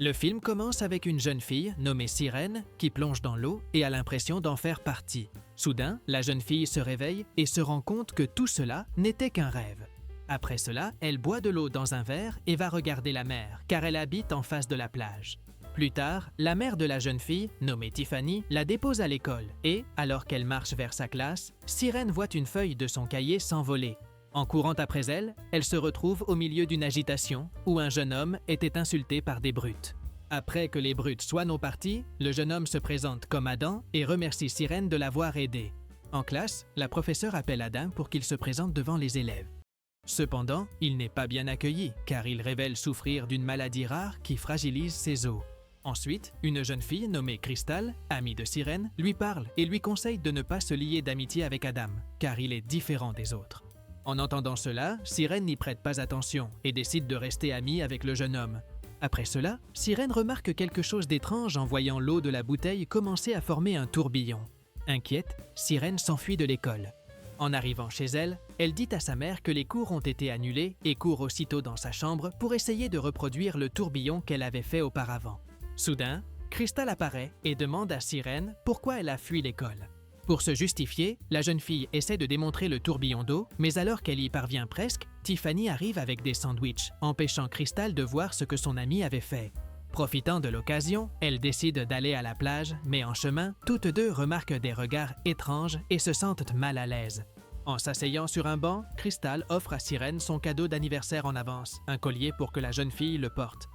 Le film commence avec une jeune fille nommée Sirène qui plonge dans l'eau et a l'impression d'en faire partie. Soudain, la jeune fille se réveille et se rend compte que tout cela n'était qu'un rêve. Après cela, elle boit de l'eau dans un verre et va regarder la mer, car elle habite en face de la plage. Plus tard, la mère de la jeune fille, nommée Tiffany, la dépose à l'école et, alors qu'elle marche vers sa classe, Sirène voit une feuille de son cahier s'envoler. En courant après elle, elle se retrouve au milieu d'une agitation où un jeune homme était insulté par des brutes. Après que les brutes soient non partis, le jeune homme se présente comme Adam et remercie Sirène de l'avoir aidé. En classe, la professeure appelle Adam pour qu'il se présente devant les élèves. Cependant, il n'est pas bien accueilli car il révèle souffrir d'une maladie rare qui fragilise ses os. Ensuite, une jeune fille nommée Crystal, amie de Sirène, lui parle et lui conseille de ne pas se lier d'amitié avec Adam, car il est différent des autres. En entendant cela, Sirène n'y prête pas attention et décide de rester amie avec le jeune homme. Après cela, Sirène remarque quelque chose d'étrange en voyant l'eau de la bouteille commencer à former un tourbillon. Inquiète, Sirène s'enfuit de l'école. En arrivant chez elle, elle dit à sa mère que les cours ont été annulés et court aussitôt dans sa chambre pour essayer de reproduire le tourbillon qu'elle avait fait auparavant. Soudain, Crystal apparaît et demande à Sirène pourquoi elle a fui l'école. Pour se justifier, la jeune fille essaie de démontrer le tourbillon d'eau, mais alors qu'elle y parvient presque, Tiffany arrive avec des sandwichs, empêchant Crystal de voir ce que son amie avait fait. Profitant de l'occasion, elle décide d'aller à la plage, mais en chemin, toutes deux remarquent des regards étranges et se sentent mal à l'aise. En s'asseyant sur un banc, Crystal offre à Sirène son cadeau d'anniversaire en avance, un collier pour que la jeune fille le porte.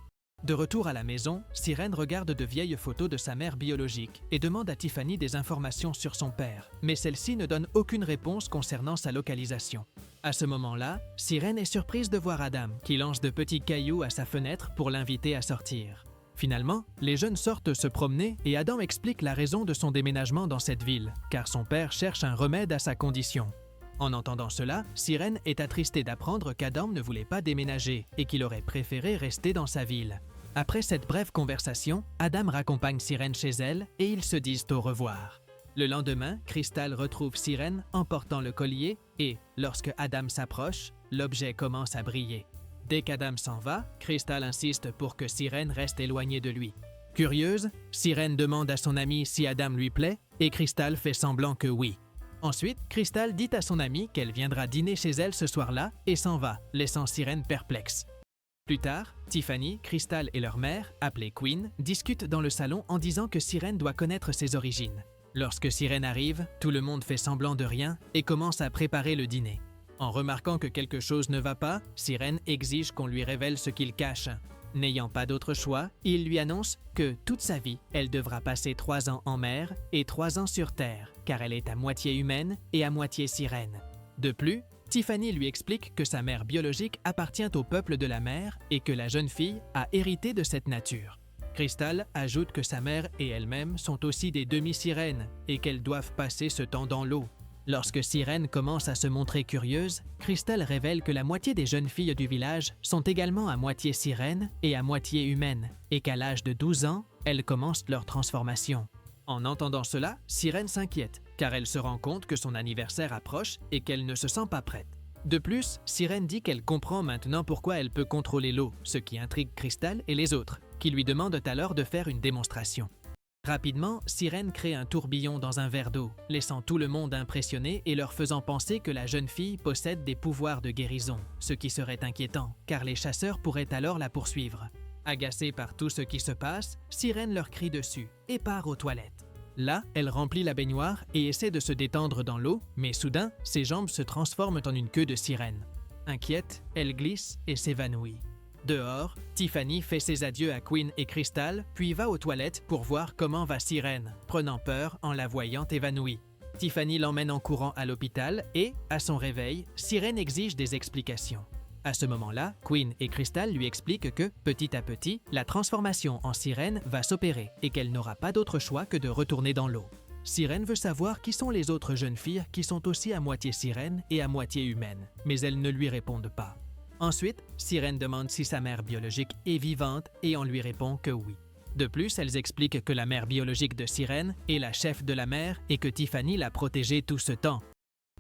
De retour à la maison, Sirène regarde de vieilles photos de sa mère biologique et demande à Tiffany des informations sur son père, mais celle-ci ne donne aucune réponse concernant sa localisation. À ce moment-là, Sirène est surprise de voir Adam, qui lance de petits cailloux à sa fenêtre pour l'inviter à sortir. Finalement, les jeunes sortent se promener et Adam explique la raison de son déménagement dans cette ville, car son père cherche un remède à sa condition. En entendant cela, Sirène est attristée d'apprendre qu'Adam ne voulait pas déménager et qu'il aurait préféré rester dans sa ville. Après cette brève conversation, Adam raccompagne Sirène chez elle et ils se disent au revoir. Le lendemain, Crystal retrouve Sirène en portant le collier et, lorsque Adam s'approche, l'objet commence à briller. Dès qu'Adam s'en va, Crystal insiste pour que Sirène reste éloignée de lui. Curieuse, Sirène demande à son amie si Adam lui plaît et Crystal fait semblant que oui. Ensuite, Crystal dit à son amie qu'elle viendra dîner chez elle ce soir-là et s'en va, laissant Sirène perplexe. Plus tard, Tiffany, Crystal et leur mère, appelée Queen, discutent dans le salon en disant que Sirène doit connaître ses origines. Lorsque Sirène arrive, tout le monde fait semblant de rien et commence à préparer le dîner. En remarquant que quelque chose ne va pas, Sirène exige qu'on lui révèle ce qu'il cache. N'ayant pas d'autre choix, il lui annonce que toute sa vie, elle devra passer 3 ans en mer et 3 ans sur Terre, car elle est à moitié humaine et à moitié sirène. De plus, Tiffany lui explique que sa mère biologique appartient au peuple de la mer et que la jeune fille a hérité de cette nature. Crystal ajoute que sa mère et elle-même sont aussi des demi-sirènes et qu'elles doivent passer ce temps dans l'eau. Lorsque Sirène commence à se montrer curieuse, Crystal révèle que la moitié des jeunes filles du village sont également à moitié sirènes et à moitié humaines et qu'à l'âge de 12 ans, elles commencent leur transformation. En entendant cela, Sirène s'inquiète, car elle se rend compte que son anniversaire approche et qu'elle ne se sent pas prête. De plus, Sirène dit qu'elle comprend maintenant pourquoi elle peut contrôler l'eau, ce qui intrigue Crystal et les autres, qui lui demandent alors de faire une démonstration. Rapidement, Sirène crée un tourbillon dans un verre d'eau, laissant tout le monde impressionné et leur faisant penser que la jeune fille possède des pouvoirs de guérison, ce qui serait inquiétant, car les chasseurs pourraient alors la poursuivre. Agacée par tout ce qui se passe, Sirène leur crie dessus et part aux toilettes. Là, elle remplit la baignoire et essaie de se détendre dans l'eau, mais soudain, ses jambes se transforment en une queue de sirène. Inquiète, elle glisse et s'évanouit. Dehors, Tiffany fait ses adieux à Queen et Crystal, puis va aux toilettes pour voir comment va Sirène, prenant peur en la voyant évanouie. Tiffany l'emmène en courant à l'hôpital et, à son réveil, Sirène exige des explications. À ce moment-là, Queen et Crystal lui expliquent que, petit à petit, la transformation en sirène va s'opérer et qu'elle n'aura pas d'autre choix que de retourner dans l'eau. Sirène veut savoir qui sont les autres jeunes filles qui sont aussi à moitié sirènes et à moitié humaines, mais elles ne lui répondent pas. Ensuite, Sirène demande si sa mère biologique est vivante et on lui répond que oui. De plus, elles expliquent que la mère biologique de Sirène est la chef de la mer et que Tiffany l'a protégée tout ce temps.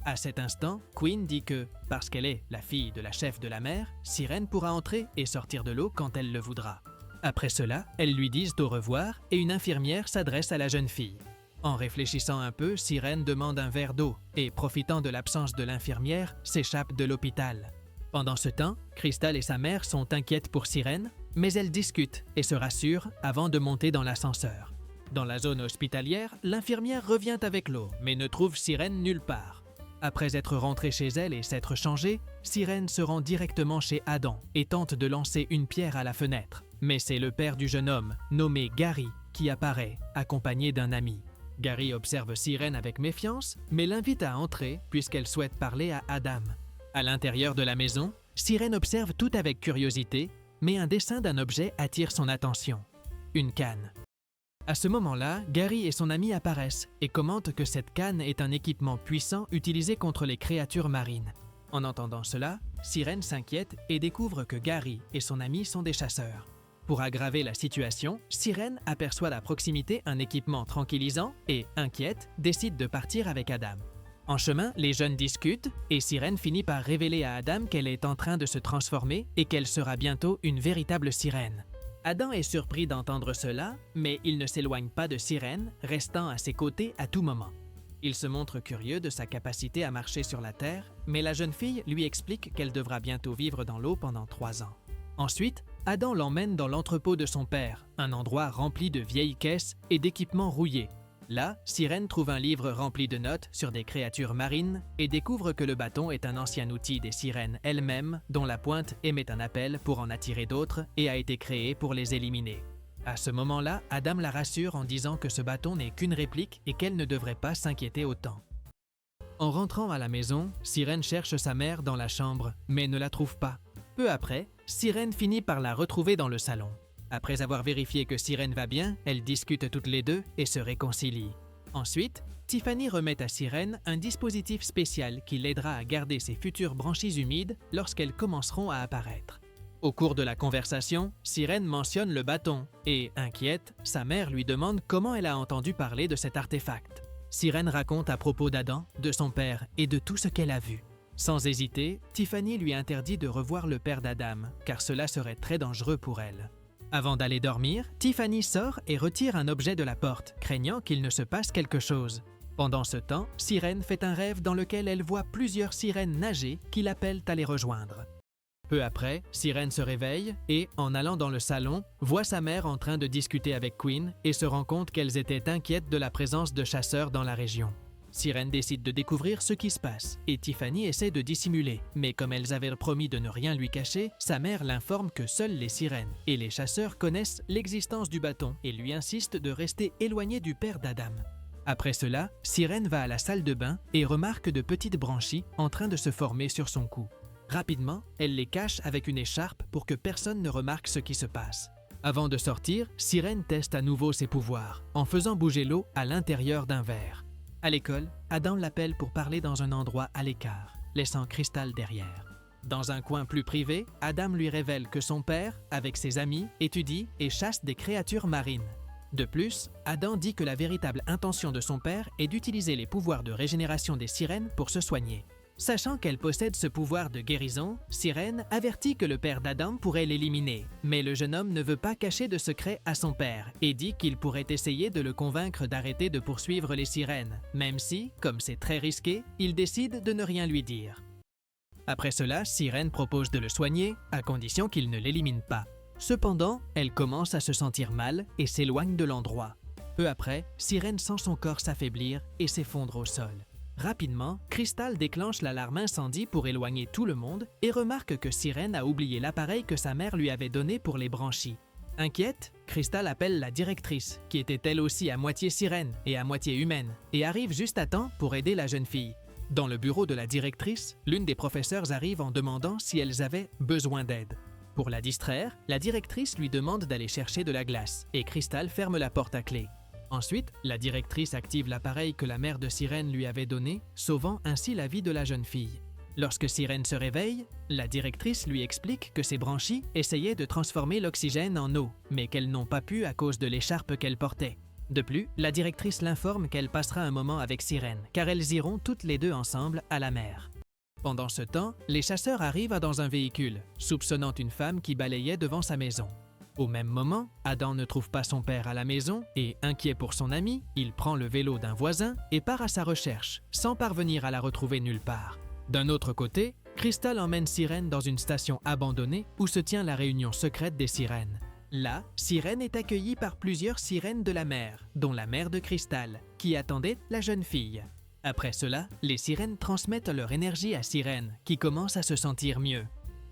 À cet instant, Queen dit que, parce qu'elle est la fille de la chef de la mer, Sirène pourra entrer et sortir de l'eau quand elle le voudra. Après cela, elles lui disent au revoir et une infirmière s'adresse à la jeune fille. En réfléchissant un peu, Sirène demande un verre d'eau et, profitant de l'absence de l'infirmière, s'échappe de l'hôpital. Pendant ce temps, Crystal et sa mère sont inquiètes pour Sirène, mais elles discutent et se rassurent avant de monter dans l'ascenseur. Dans la zone hospitalière, l'infirmière revient avec l'eau, mais ne trouve Sirène nulle part. Après être rentrée chez elle et s'être changée, Sirène se rend directement chez Adam et tente de lancer une pierre à la fenêtre. Mais c'est le père du jeune homme, nommé Gary, qui apparaît, accompagné d'un ami. Gary observe Sirène avec méfiance, mais l'invite à entrer puisqu'elle souhaite parler à Adam. À l'intérieur de la maison, Sirène observe tout avec curiosité, mais un dessin d'un objet attire son attention. Une canne. À ce moment-là, Gary et son ami apparaissent et commentent que cette canne est un équipement puissant utilisé contre les créatures marines. En entendant cela, Sirène s'inquiète et découvre que Gary et son ami sont des chasseurs. Pour aggraver la situation, Sirène aperçoit à proximité un équipement tranquillisant et, inquiète, décide de partir avec Adam. En chemin, les jeunes discutent et Sirène finit par révéler à Adam qu'elle est en train de se transformer et qu'elle sera bientôt une véritable sirène. Adam est surpris d'entendre cela, mais il ne s'éloigne pas de Sirène, restant à ses côtés à tout moment. Il se montre curieux de sa capacité à marcher sur la terre, mais la jeune fille lui explique qu'elle devra bientôt vivre dans l'eau pendant 3 ans. Ensuite, Adam l'emmène dans l'entrepôt de son père, un endroit rempli de vieilles caisses et d'équipements rouillés. Là, Sirène trouve un livre rempli de notes sur des créatures marines et découvre que le bâton est un ancien outil des sirènes elles-mêmes dont la pointe émet un appel pour en attirer d'autres et a été créé pour les éliminer. À ce moment-là, Adam la rassure en disant que ce bâton n'est qu'une réplique et qu'elle ne devrait pas s'inquiéter autant. En rentrant à la maison, Sirène cherche sa mère dans la chambre, mais ne la trouve pas. Peu après, Sirène finit par la retrouver dans le salon. Après avoir vérifié que Sirène va bien, elles discutent toutes les deux et se réconcilient. Ensuite, Tiffany remet à Sirène un dispositif spécial qui l'aidera à garder ses futures branchies humides lorsqu'elles commenceront à apparaître. Au cours de la conversation, Sirène mentionne le bâton et, inquiète, sa mère lui demande comment elle a entendu parler de cet artefact. Sirène raconte à propos d'Adam, de son père et de tout ce qu'elle a vu. Sans hésiter, Tiffany lui interdit de revoir le père d'Adam, car cela serait très dangereux pour elle. Avant d'aller dormir, Tiffany sort et retire un objet de la porte, craignant qu'il ne se passe quelque chose. Pendant ce temps, Sirène fait un rêve dans lequel elle voit plusieurs sirènes nager qui l'appellent à les rejoindre. Peu après, Sirène se réveille et, en allant dans le salon, voit sa mère en train de discuter avec Queen et se rend compte qu'elles étaient inquiètes de la présence de chasseurs dans la région. Sirène décide de découvrir ce qui se passe et Tiffany essaie de dissimuler, mais comme elles avaient promis de ne rien lui cacher, sa mère l'informe que seules les sirènes et les chasseurs connaissent l'existence du bâton et lui insiste de rester éloignée du père d'Adam. Après cela, Sirène va à la salle de bain et remarque de petites branchies en train de se former sur son cou. Rapidement, elle les cache avec une écharpe pour que personne ne remarque ce qui se passe. Avant de sortir, Sirène teste à nouveau ses pouvoirs en faisant bouger l'eau à l'intérieur d'un verre. À l'école, Adam l'appelle pour parler dans un endroit à l'écart, laissant Crystal derrière. Dans un coin plus privé, Adam lui révèle que son père, avec ses amis, étudie et chasse des créatures marines. De plus, Adam dit que la véritable intention de son père est d'utiliser les pouvoirs de régénération des sirènes pour se soigner. Sachant qu'elle possède ce pouvoir de guérison, Sirène avertit que le père d'Adam pourrait l'éliminer. Mais le jeune homme ne veut pas cacher de secret à son père et dit qu'il pourrait essayer de le convaincre d'arrêter de poursuivre les sirènes, même si, comme c'est très risqué, il décide de ne rien lui dire. Après cela, Sirène propose de le soigner, à condition qu'il ne l'élimine pas. Cependant, elle commence à se sentir mal et s'éloigne de l'endroit. Peu après, Sirène sent son corps s'affaiblir et s'effondre au sol. Rapidement, Crystal déclenche l'alarme incendie pour éloigner tout le monde et remarque que Sirène a oublié l'appareil que sa mère lui avait donné pour les branchies. Inquiète, Crystal appelle la directrice, qui était elle aussi à moitié sirène et à moitié humaine, et arrive juste à temps pour aider la jeune fille. Dans le bureau de la directrice, l'une des professeurs arrive en demandant si elles avaient besoin d'aide. Pour la distraire, la directrice lui demande d'aller chercher de la glace, et Crystal ferme la porte à clé. Ensuite, la directrice active l'appareil que la mère de Sirène lui avait donné, sauvant ainsi la vie de la jeune fille. Lorsque Sirène se réveille, la directrice lui explique que ses branchies essayaient de transformer l'oxygène en eau, mais qu'elles n'ont pas pu à cause de l'écharpe qu'elle portait. De plus, la directrice l'informe qu'elle passera un moment avec Sirène, car elles iront toutes les deux ensemble à la mer. Pendant ce temps, les chasseurs arrivent dans un véhicule, soupçonnant une femme qui balayait devant sa maison. Au même moment, Adam ne trouve pas son père à la maison et, inquiet pour son ami, il prend le vélo d'un voisin et part à sa recherche, sans parvenir à la retrouver nulle part. D'un autre côté, Crystal emmène Sirène dans une station abandonnée où se tient la réunion secrète des sirènes. Là, Sirène est accueillie par plusieurs sirènes de la mer, dont la mère de Crystal, qui attendait la jeune fille. Après cela, les sirènes transmettent leur énergie à Sirène, qui commence à se sentir mieux.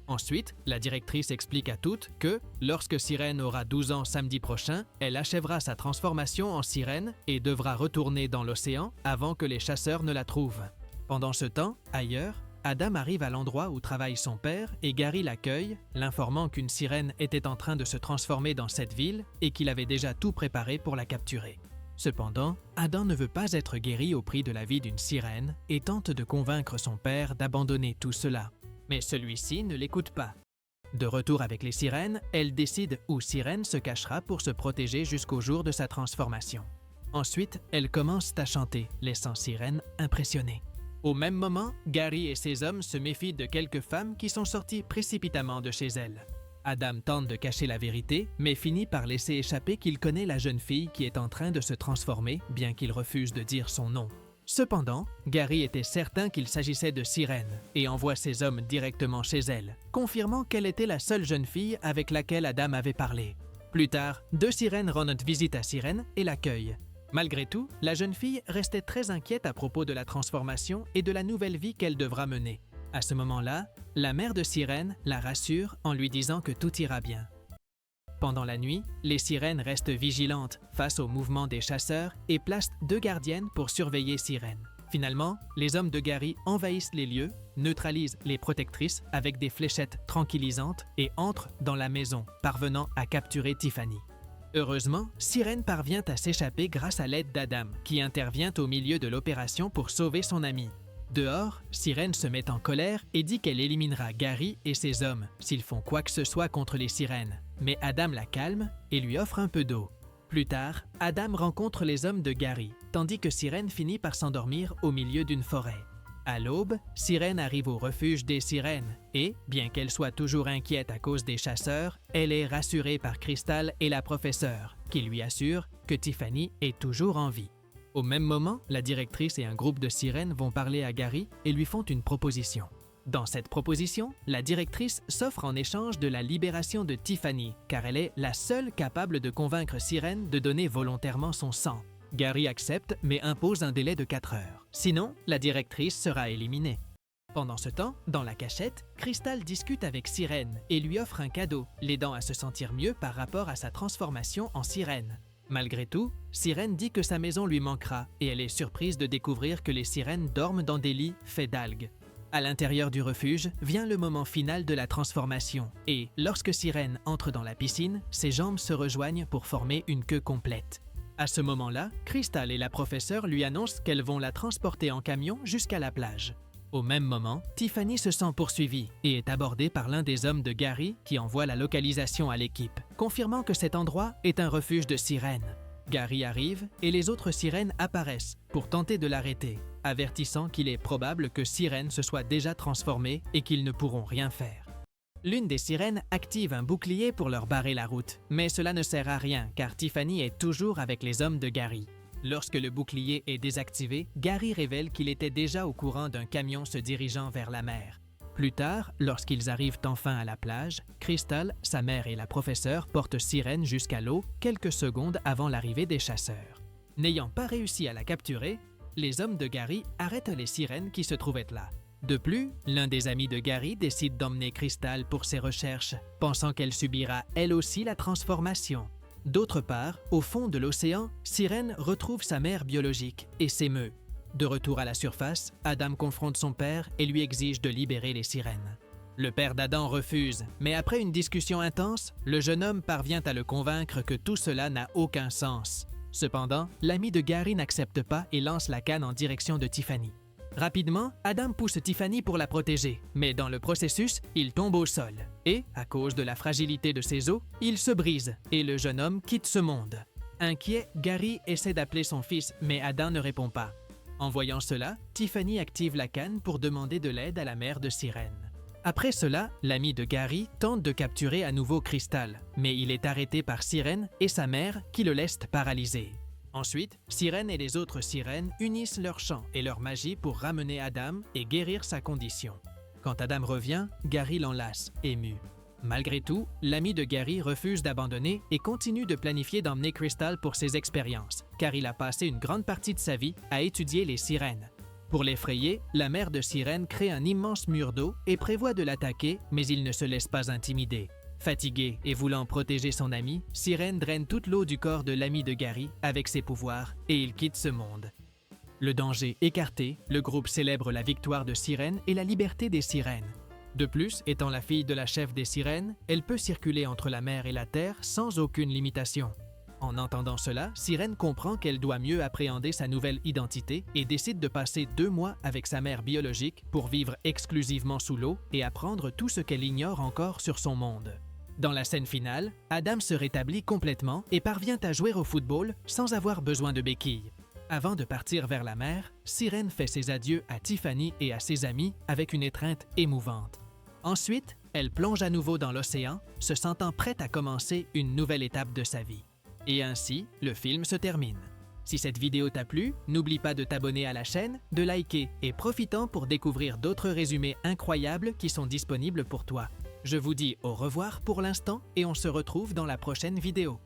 Ensuite, la directrice explique à toutes que, lorsque Sirène aura 12 ans samedi prochain, elle achèvera sa transformation en sirène et devra retourner dans l'océan avant que les chasseurs ne la trouvent. Pendant ce temps, ailleurs, Adam arrive à l'endroit où travaille son père et Gary l'accueille, l'informant qu'une sirène était en train de se transformer dans cette ville et qu'il avait déjà tout préparé pour la capturer. Cependant, Adam ne veut pas être guéri au prix de la vie d'une sirène et tente de convaincre son père d'abandonner tout cela. Mais celui-ci ne l'écoute pas. De retour avec les sirènes, elle décide où Sirène se cachera pour se protéger jusqu'au jour de sa transformation. Ensuite, elles commencent à chanter, laissant Sirène impressionnée. Au même moment, Gary et ses hommes se méfient de quelques femmes qui sont sorties précipitamment de chez elles. Adam tente de cacher la vérité, mais finit par laisser échapper qu'il connaît la jeune fille qui est en train de se transformer, bien qu'il refuse de dire son nom. Cependant, Gary était certain qu'il s'agissait de Sirène et envoie ses hommes directement chez elle, confirmant qu'elle était la seule jeune fille avec laquelle Adam avait parlé. Plus tard, 2 sirènes rendent visite à Sirène et l'accueillent. Malgré tout, la jeune fille restait très inquiète à propos de la transformation et de la nouvelle vie qu'elle devra mener. À ce moment-là, la mère de Sirène la rassure en lui disant que tout ira bien. Pendant la nuit, les sirènes restent vigilantes face aux mouvements des chasseurs et placent 2 gardiennes pour surveiller Sirène. Finalement, les hommes de Gary envahissent les lieux, neutralisent les protectrices avec des fléchettes tranquillisantes et entrent dans la maison, parvenant à capturer Tiffany. Heureusement, Sirène parvient à s'échapper grâce à l'aide d'Adam, qui intervient au milieu de l'opération pour sauver son ami. Dehors, Sirène se met en colère et dit qu'elle éliminera Gary et ses hommes s'ils font quoi que ce soit contre les sirènes. Mais Adam la calme et lui offre un peu d'eau. Plus tard, Adam rencontre les hommes de Gary, tandis que Sirène finit par s'endormir au milieu d'une forêt. À l'aube, Sirène arrive au refuge des sirènes et, bien qu'elle soit toujours inquiète à cause des chasseurs, elle est rassurée par Crystal et la professeure, qui lui assurent que Tiffany est toujours en vie. Au même moment, la directrice et un groupe de sirènes vont parler à Gary et lui font une proposition. Dans cette proposition, la directrice s'offre en échange de la libération de Tiffany, car elle est la seule capable de convaincre Sirène de donner volontairement son sang. Gary accepte, mais impose un délai de 4 heures. Sinon, la directrice sera éliminée. Pendant ce temps, dans la cachette, Crystal discute avec Sirène et lui offre un cadeau, l'aidant à se sentir mieux par rapport à sa transformation en sirène. Malgré tout, Sirène dit que sa maison lui manquera et elle est surprise de découvrir que les sirènes dorment dans des lits faits d'algues. À l'intérieur du refuge vient le moment final de la transformation et, lorsque Sirène entre dans la piscine, ses jambes se rejoignent pour former une queue complète. À ce moment-là, Crystal et la professeure lui annoncent qu'elles vont la transporter en camion jusqu'à la plage. Au même moment, Tiffany se sent poursuivie et est abordée par l'un des hommes de Gary qui envoie la localisation à l'équipe, confirmant que cet endroit est un refuge de sirènes. Gary arrive et les autres sirènes apparaissent pour tenter de l'arrêter, avertissant qu'il est probable que Sirène se soit déjà transformée et qu'ils ne pourront rien faire. L'une des sirènes active un bouclier pour leur barrer la route, mais cela ne sert à rien car Tiffany est toujours avec les hommes de Gary. Lorsque le bouclier est désactivé, Gary révèle qu'il était déjà au courant d'un camion se dirigeant vers la mer. Plus tard, lorsqu'ils arrivent enfin à la plage, Crystal, sa mère et la professeure portent Sirène jusqu'à l'eau quelques secondes avant l'arrivée des chasseurs. N'ayant pas réussi à la capturer, les hommes de Gary arrêtent les sirènes qui se trouvaient là. De plus, l'un des amis de Gary décide d'emmener Crystal pour ses recherches, pensant qu'elle subira elle aussi la transformation. D'autre part, au fond de l'océan, Sirène retrouve sa mère biologique et s'émeut. De retour à la surface, Adam confronte son père et lui exige de libérer les sirènes. Le père d'Adam refuse, mais après une discussion intense, le jeune homme parvient à le convaincre que tout cela n'a aucun sens. Cependant, l'ami de Gary n'accepte pas et lance la canne en direction de Tiffany. Rapidement, Adam pousse Tiffany pour la protéger, mais dans le processus, il tombe au sol. Et, à cause de la fragilité de ses os, il se brise et le jeune homme quitte ce monde. Inquiet, Gary essaie d'appeler son fils, mais Adam ne répond pas. En voyant cela, Tiffany active la canne pour demander de l'aide à la mère de Sirène. Après cela, l'ami de Gary tente de capturer à nouveau Crystal, mais il est arrêté par Sirène et sa mère qui le laissent paralysé. Ensuite, Sirène et les autres sirènes unissent leurs chants et leur magie pour ramener Adam et guérir sa condition. Quand Adam revient, Gary l'enlace, ému. Malgré tout, l'ami de Gary refuse d'abandonner et continue de planifier d'emmener Crystal pour ses expériences, car il a passé une grande partie de sa vie à étudier les sirènes. Pour l'effrayer, la mère de Sirène crée un immense mur d'eau et prévoit de l'attaquer, mais il ne se laisse pas intimider. Fatigué et voulant protéger son ami, Sirène draine toute l'eau du corps de l'ami de Gary avec ses pouvoirs et il quitte ce monde. Le danger écarté, le groupe célèbre la victoire de Sirène et la liberté des sirènes. De plus, étant la fille de la chef des sirènes, elle peut circuler entre la mer et la terre sans aucune limitation. En entendant cela, Sirène comprend qu'elle doit mieux appréhender sa nouvelle identité et décide de passer 2 mois avec sa mère biologique pour vivre exclusivement sous l'eau et apprendre tout ce qu'elle ignore encore sur son monde. Dans la scène finale, Adam se rétablit complètement et parvient à jouer au football sans avoir besoin de béquilles. Avant de partir vers la mer, Sirène fait ses adieux à Tiffany et à ses amis avec une étreinte émouvante. Ensuite, elle plonge à nouveau dans l'océan, se sentant prête à commencer une nouvelle étape de sa vie. Et ainsi, le film se termine. Si cette vidéo t'a plu, n'oublie pas de t'abonner à la chaîne, de liker et profitant pour découvrir d'autres résumés incroyables qui sont disponibles pour toi. Je vous dis au revoir pour l'instant et on se retrouve dans la prochaine vidéo.